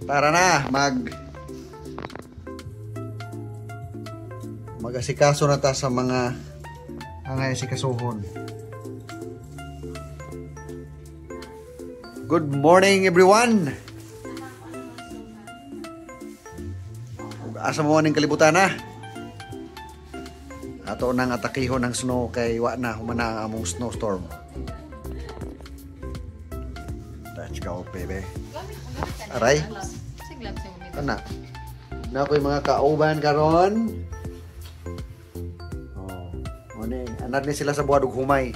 Para na mag-asikaso na ta sa mga angay asikasuhon. Good morning everyone. Asa mo ning kalibutan na? Ato nang atakihon ng snow kay wa na humana ang among snowstorm. Let's go baby. Aray. Ana. Na ko'y mga kauban karon. Oh, mone, anak ni sila sa buhat ug humay.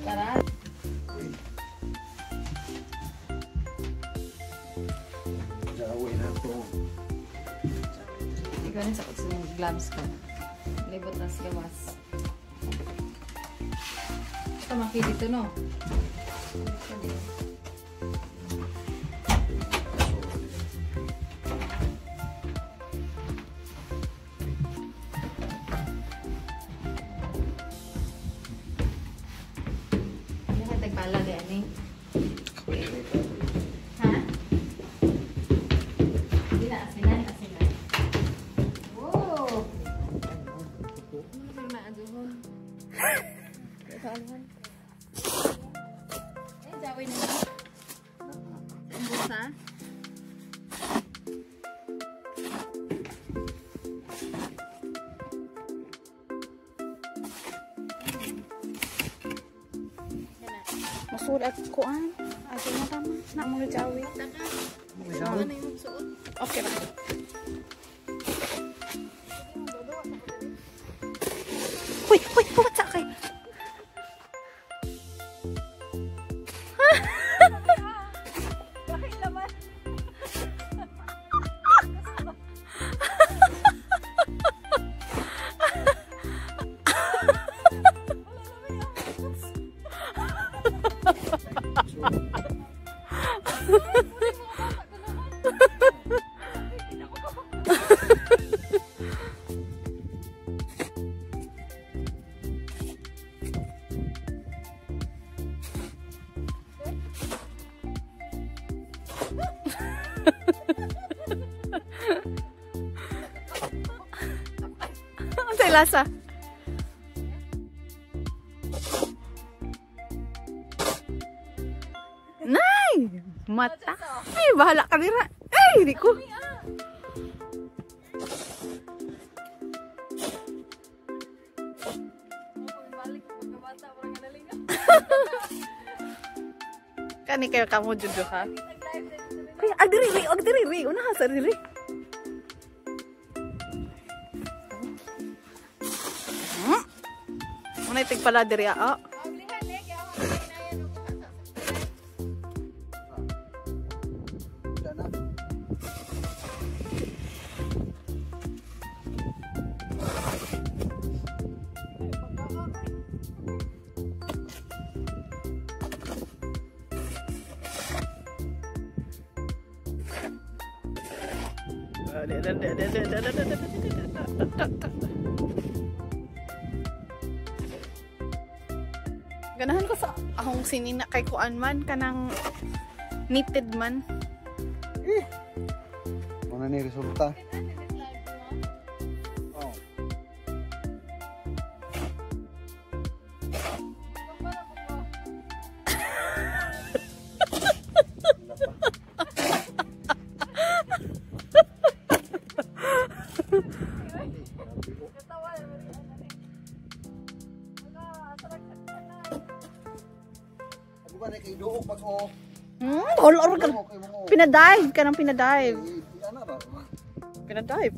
Karan. Jaway na to. Ikaw rin sa gloves ko. Libot na sa gawas. Ito maki dito no. Masulat kuan. Ate na tama. Na mo jawi. Okay ba? Uy, buwat sa kay. Bakit naman? Ang lasa. Nay! Mata. Ay, bahala ka nila. Ay, hindi ko. Kani kayo kamu judo ha? Ay, agdiri. Una sa diri. Una itig pala diri ah. Ganahan ko sa akong sinina kay kuan man kanang knitted man. Mana ni resulta? Oh. Pinadive ka ng pinadive. Pinadive.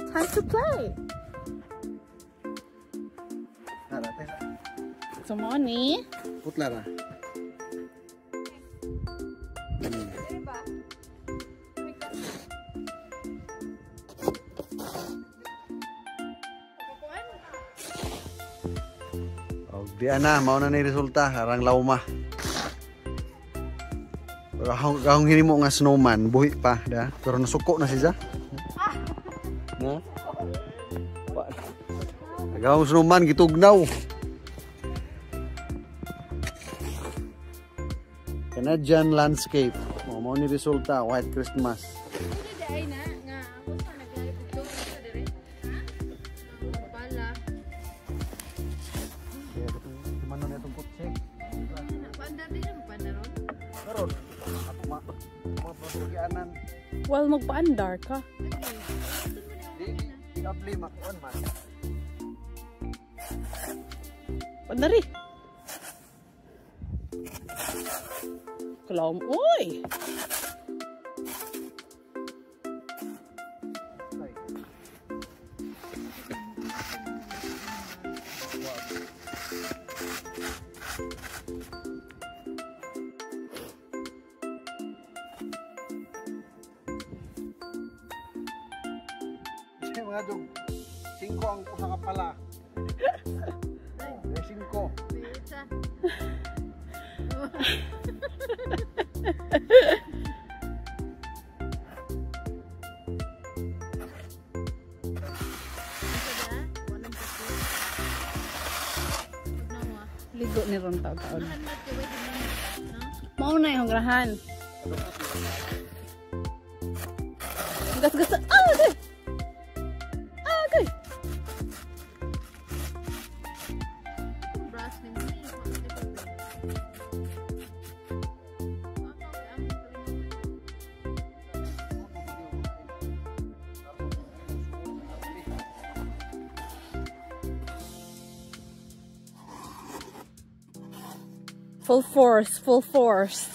Time to play. So money. Putla na. Di ana, mao na ni resulta, harang lauma. Gahong hinimo nga snowman, buhi pa da. Pero nasuko na siya. Na? Agawang sunuman, gitugnaw. Canadian landscape. Mo ni resulta, White Christmas. Well, magpaandar ka. Pandari. Kalam, oy. Mga dog, 5 ang usa ka pala. Oh, 5. Ligo ni ron taon-taon. Mao na yung grahan. Gas-gas. Ah, okay. Okay. Full force, full force.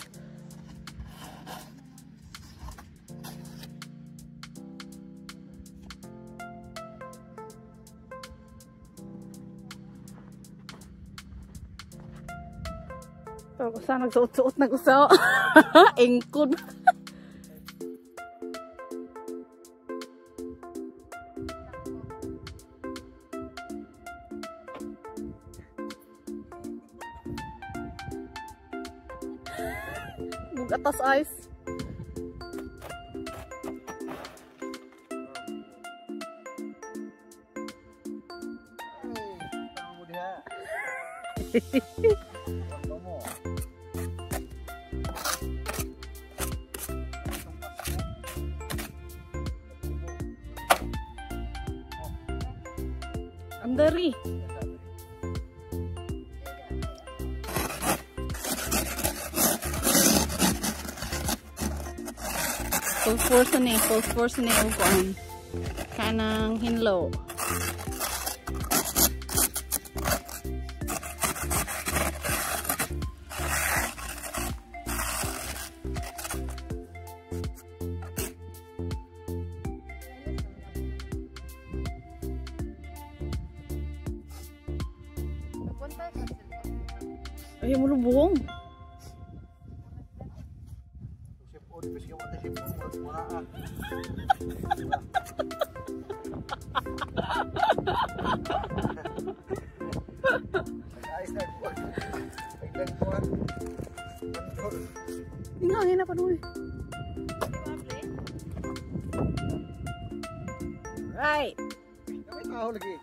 Ako sa nagsuot-suot nag-usaw. Engkod. Atas ice. Ang dari. Full force na yung kuan. Kanang hinlo. Ay, mo lubong. Hangin na pa doon. Right. Kami tao lagi.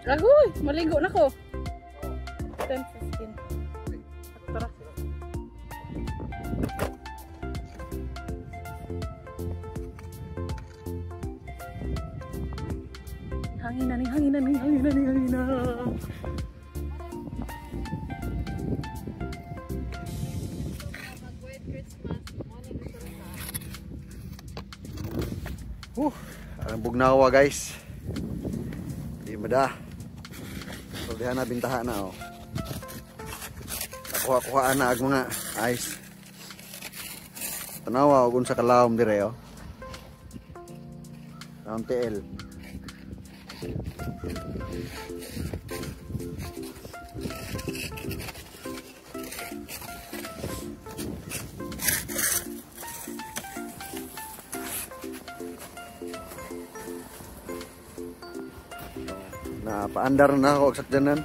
Agoy, maligo na ko. 10, 15. Tara. Hangin na. Ang bugnawa guys. Di mada. Diha na bintaha na oh. Nakuha-kuhaan na ag mga ice. Tanawa og unsa ka lawom dire oh. Round TL. Na paandar na ako sa sakyanan.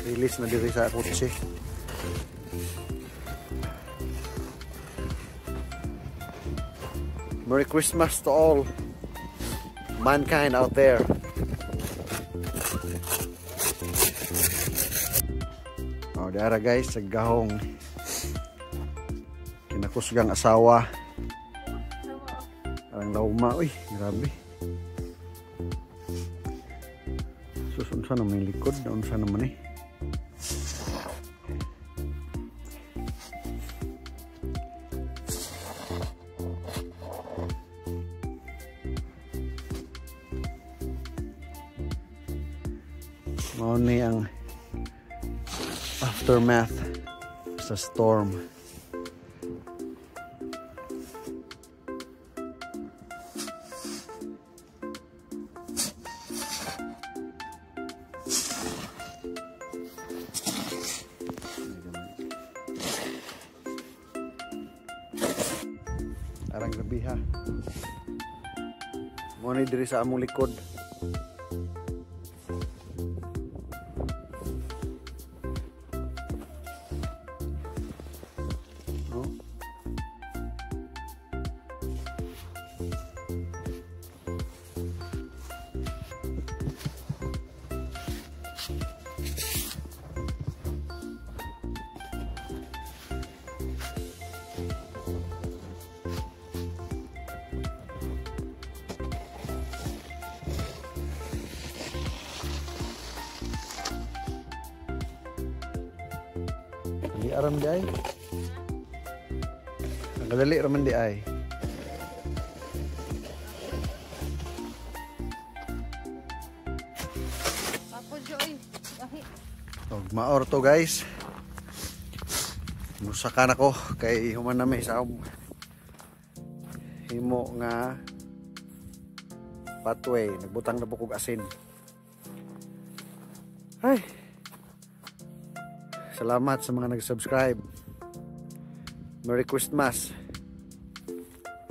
Release na diri sa kotse. Merry Christmas to all mankind out there. Oh, dara guys, sa gahong kinakusgang asawa. Parang lauma, uy, grabe. Susunod sa naman yung likod, unsa naman eh. Mao ni ang aftermath sa storm. Arang gabi ha. Mao ni diri sa among likod. Di aram di ay. Ang kadali raman di ay. Papo Joy. Og maor to guys. Musakan ako kay human na may sa himo nga pathway, nagbutang na bukog asin. Ay. Salamat sa mga nag-subscribe. Merry Christmas.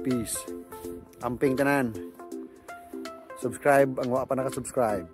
Peace. Amping tanan. Subscribe ang wa pa naka-subscribe.